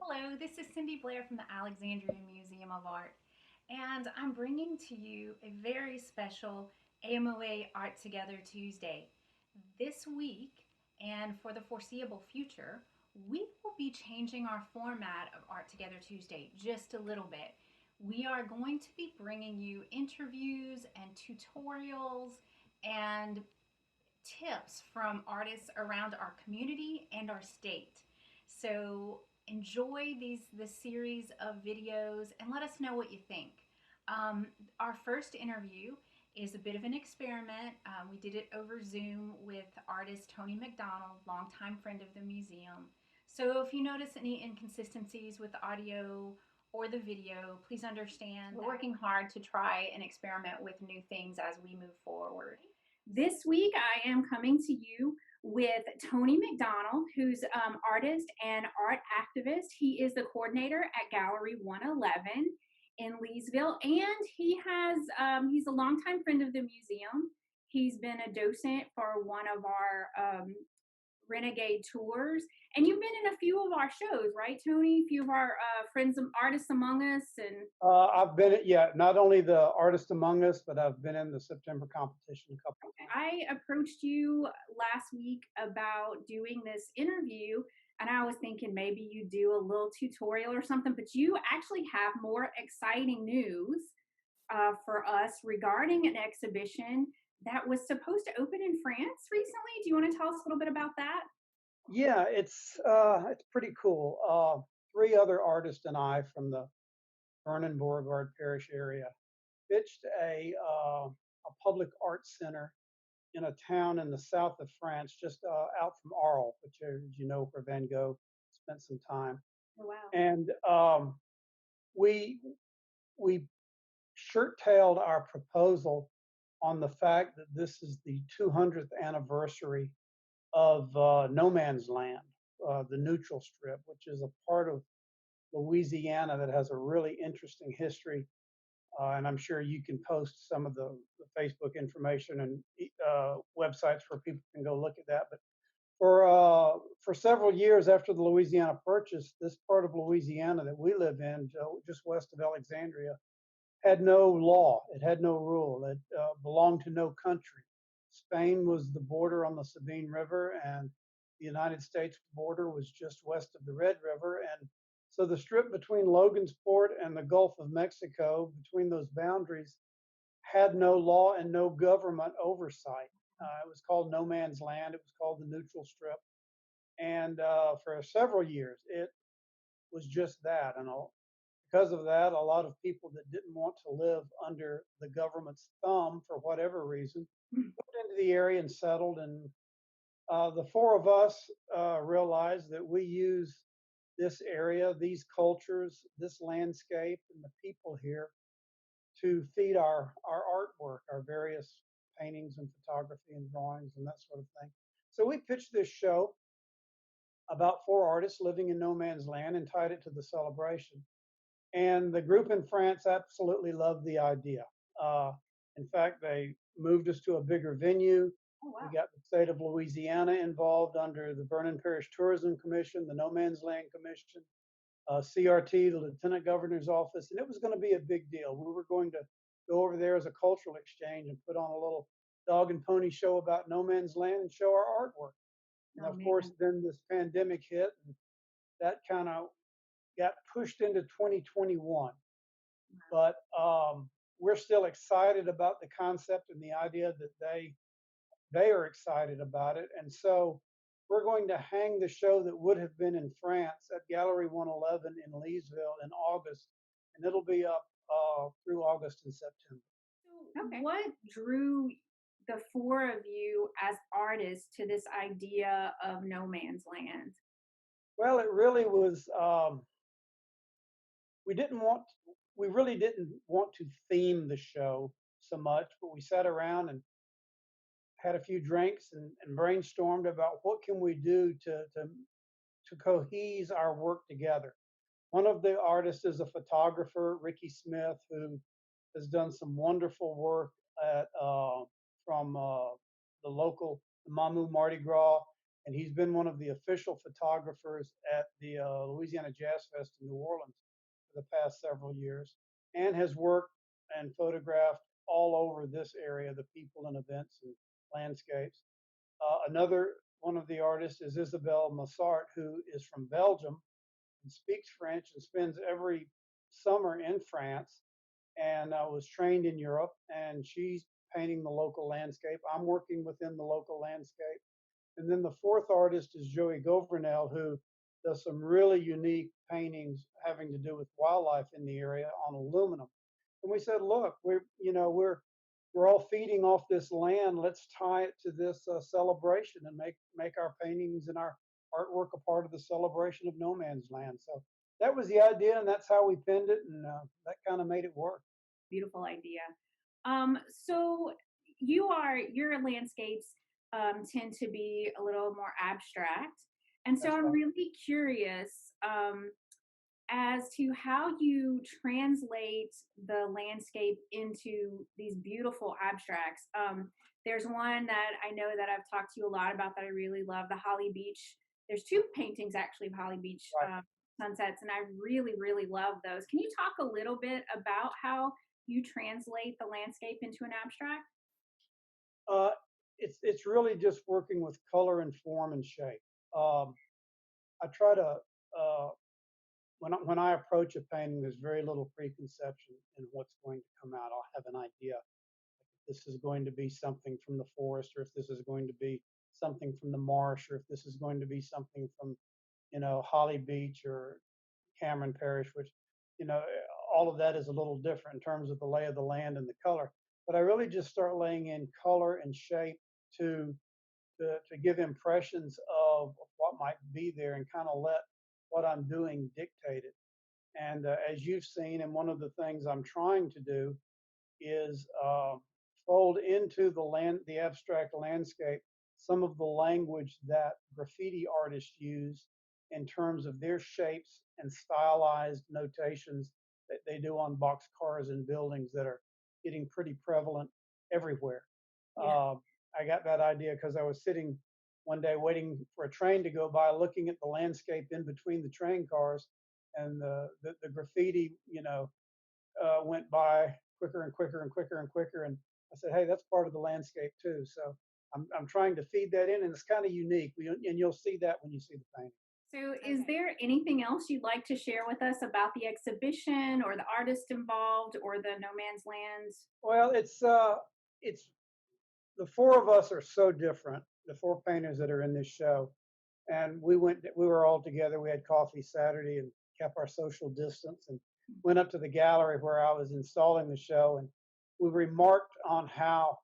Hello, this is Cindy Blair from the Alexandria Museum of Art, and I'm bringing to you a very special AMoA Art Together Tuesday. This week, and for the foreseeable future, we will be changing our format of Art Together Tuesday just a little bit. We are going to be bringing you interviews and tutorials and tips from artists around our community and our state. So enjoy this series of videos and let us know what you think. Um, our first interview is a bit of an experiment. We did it over Zoom with artist Tony McDonald, longtime friend of the museum. So if you notice any inconsistencies with the audio or the video, please understand we're working hard to try and experiment with new things as we move forward. This week, I am coming to you with Tony McDonald, who's artist and art activist. He is the coordinator at Gallery 111 in Leesville, and he's a longtime friend of the museum. He's been a docent for one of our Renegade tours, and you've been in a few of our shows, right, Tony? A few of our friends, artists among us, and I've been at, yeah, not only the Artist Among Us, but I've been in the September competition a couple of times. I approached you last week about doing this interview, and I was thinking maybe you do a little tutorial or something, but you actually have more exciting news for us regarding an exhibition that was supposed to open in France recently. Do you want to tell us a little bit about that? Yeah, it's pretty cool. Three other artists and I from the Vernon Beauregard Parish area pitched a public art center in a town in the south of France, just out from Arles, which, as you know, where Van Gogh spent some time. Oh, wow. And we we shirt-tailed our proposal on the fact that this is the 200th anniversary of No Man's Land, the neutral strip, which is a part of Louisiana that has a really interesting history. And I'm sure you can post some of the Facebook information and websites where people can go look at that. But for several years after the Louisiana Purchase, this part of Louisiana that we live in, just west of Alexandria, had no law. It had no rule. It belonged to no country. Spain was the border on the Sabine River, and the United States border was just west of the Red River. And so the strip between Logansport and the Gulf of Mexico, between those boundaries, had no law and no government oversight. It was called No Man's Land. It was called the Neutral Strip. And for several years, it was just that. And because of that, a lot of people that didn't want to live under the government's thumb for whatever reason moved into the area and settled. And the four of us realized that we use this area, these cultures, this landscape, and the people here to feed our artwork, our various paintings and photography and drawings and that sort of thing. So we pitched this show about four artists living in no man's land and tied it to the celebration. And the group in France absolutely loved the idea. In fact, they moved us to a bigger venue. Oh, wow. We got the state of Louisiana involved under the Vernon Parish Tourism Commission, the No Man's Land Commission, CRT, the Lieutenant Governor's Office, and it was going to be a big deal. We were going to go over there as a cultural exchange and put on a little dog and pony show about no man's land and show our artwork. And of course, then this pandemic hit, and that kind of got pushed into 2021. But we're still excited about the concept and the idea that they are excited about it. And so we're going to hang the show that would have been in France at Gallery 111 in Leesville in August, and it'll be up through August and September. Okay. What drew the four of you as artists to this idea of no man's land? Well, it really was. We really didn't want to theme the show so much, but we sat around and had a few drinks and brainstormed about what can we do to cohese our work together. One of the artists is a photographer, Ricky Smith, who has done some wonderful work at from the local Mamu Mardi Gras. and he's been one of the official photographers at the Louisiana Jazz Fest in New Orleans for the past several years, and has worked and photographed all over this area, the people and events and landscapes. Another one of the artists is Isabelle Massart, who is from Belgium and speaks French and spends every summer in France, and was trained in Europe. And she's painting the local landscape. I'm working within the local landscape. And then the fourth artist is Joey Governell, who does some really unique paintings having to do with wildlife in the area on aluminum. And we said, look, we're all feeding off this land. Let's tie it to this celebration and make our paintings and our artwork a part of the celebration of no man's land. So that was the idea, and that's how we pinned it, and that kind of made it work. Beautiful idea. So your landscapes tend to be a little more abstract, and so That's I'm right. really curious as to how you translate the landscape into these beautiful abstracts. There's one that I know that I've talked to you a lot about that I really love, the Holly Beach. There's two paintings actually of Holly Beach Right. sunsets, and I really, really love those. Can you talk a little bit about how you translate the landscape into an abstract? Uh, it's really just working with color and form and shape. Um, I try to when I approach a painting, there's very little preconception in what's going to come out. I'll have an idea if this is going to be something from the forest, or if this is going to be something from the marsh, or if this is going to be something from Holly Beach or Cameron Parish, which all of that is a little different in terms of the lay of the land and the color. But I really just start laying in color and shape to to give impressions of what might be there and kind of let what I'm doing dictate it. And as you've seen, and one of the things I'm trying to do is fold into the abstract landscape, some of the language that graffiti artists use in terms of their shapes and stylized notations that they do on box cars and buildings that are getting pretty prevalent everywhere. Yeah. Uh, I got that idea because I was sitting one day waiting for a train to go by, looking at the landscape in between the train cars, and the graffiti, went by quicker and quicker and quicker and quicker. And I said, hey, that's part of the landscape too. So I'm trying to feed that in, and it's kind of unique. And you'll see that when you see the painting. So, is there anything else you'd like to share with us about the exhibition or the artist involved or the No Man's Lands? Well, it's the four of us are so different. The four painters that are in this show, and we were all together. We had coffee Saturday and kept our social distance, and went up to the gallery where I was installing the show, and we remarked on how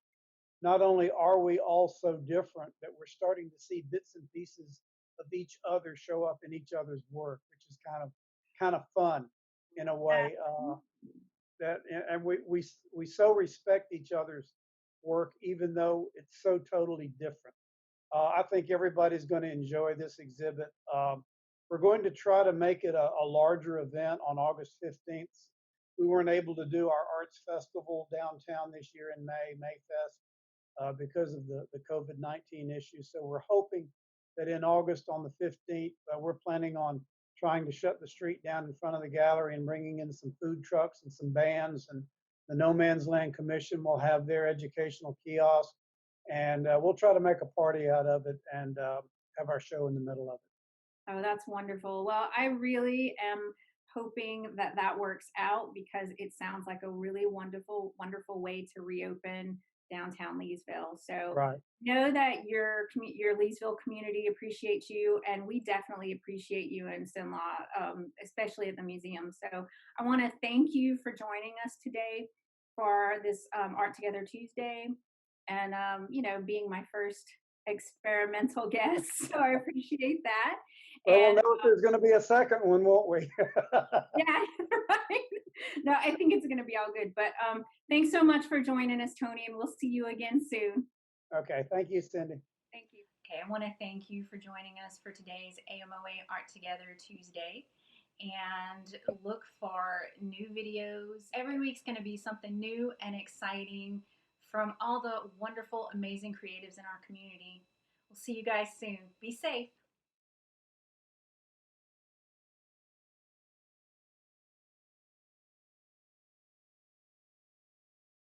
not only are we all so different, that we're starting to see bits and pieces of each other show up in each other's work, which is kind of fun in a way. That and we so respect each other's work, even though it's so totally different. I think everybody's going to enjoy this exhibit. We're going to try to make it a larger event on August 15th. We weren't able to do our arts festival downtown this year in Mayfest, because of the COVID-19 issue. So we're hoping that in August on the 15th, we're planning on trying to shut the street down in front of the gallery and bringing in some food trucks and some bands. And the No Man's Land Commission will have their educational kiosk. And we'll try to make a party out of it, and have our show in the middle of it. Oh, that's wonderful. Well, I really am hoping that that works out because it sounds like a really wonderful, wonderful way to reopen downtown Leesville. So Right. know that your Leesville community appreciates you, and we definitely appreciate you in Sinlaw, especially at the museum. So I want to thank you for joining us today for this Art Together Tuesday, and being my first experimental guest. So I appreciate that. Well, we'll And know if there's going to be a second one, won't we? yeah, right. No, I think it's going to be all good. But thanks so much for joining us, Tony, and we'll see you again soon. Okay. Thank you, Cindy. Thank you. Okay, I want to thank you for joining us for today's AMoA Art Together Tuesday. And look for new videos. Every week's going to be something new and exciting from all the wonderful, amazing creatives in our community. We'll see you guys soon. Be safe.